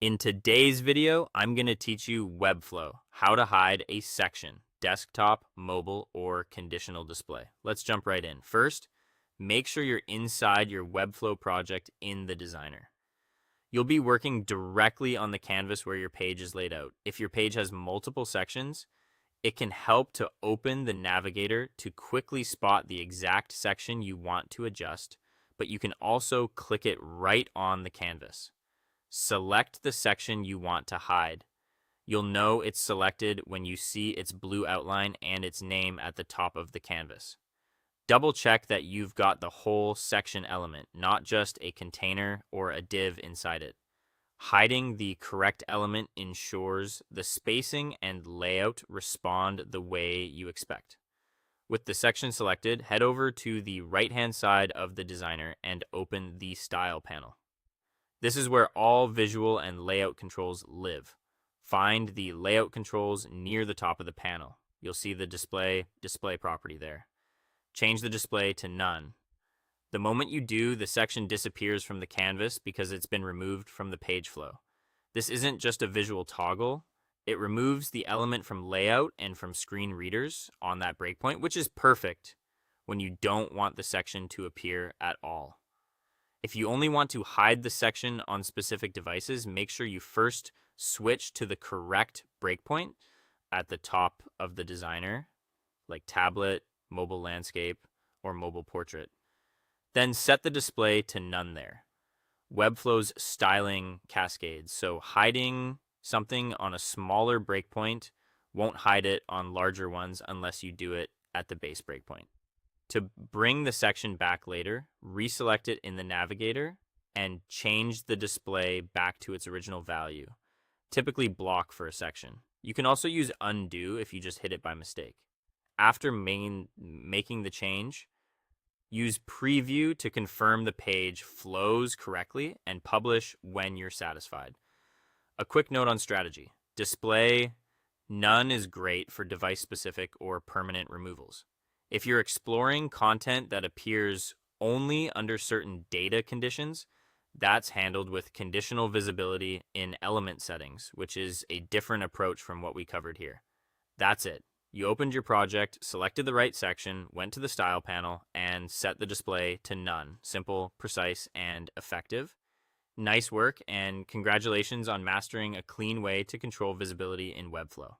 In today's video, I'm going to teach you Webflow, how to hide a section, desktop, mobile, or conditional display. Let's jump right in. First, make sure you're inside your Webflow project in the designer. You'll be working directly on the canvas where your page is laid out. If your page has multiple sections, it can help to open the navigator to quickly spot the exact section you want to adjust, but you can also click it right on the canvas. Select the section you want to hide. You'll know it's selected when you see its blue outline and its name at the top of the canvas. Double check that you've got the whole section element, not just a container or a div inside it. Hiding the correct element ensures the spacing and layout respond the way you expect. With the section selected, head over to the right-hand side of the designer and open the Style panel. This is where all visual and layout controls live. Find the layout controls near the top of the panel. You'll see the display property there. Change the display to none. The moment you do, the section disappears from the canvas because it's been removed from the page flow. This isn't just a visual toggle. It removes the element from layout and from screen readers on that breakpoint, which is perfect when you don't want the section to appear at all. If you only want to hide the section on specific devices, make sure you first switch to the correct breakpoint at the top of the designer, like tablet, mobile landscape, or mobile portrait. Then set the display to none there. Webflow's styling cascades, so hiding something on a smaller breakpoint won't hide it on larger ones unless you do it at the base breakpoint. To bring the section back later, reselect it in the navigator and change the display back to its original value, typically block for a section. You can also use undo if you just hit it by mistake. After making the change, use preview to confirm the page flows correctly and publish when you're satisfied. A quick note on strategy. Display none is great for device-specific or permanent removals. If you're exploring content that appears only under certain data conditions, that's handled with conditional visibility in element settings, which is a different approach from what we covered here. That's it. You opened your project, selected the right section, went to the Style panel, and set the display to none. Simple, precise, and effective. Nice work, and congratulations on mastering a clean way to control visibility in Webflow.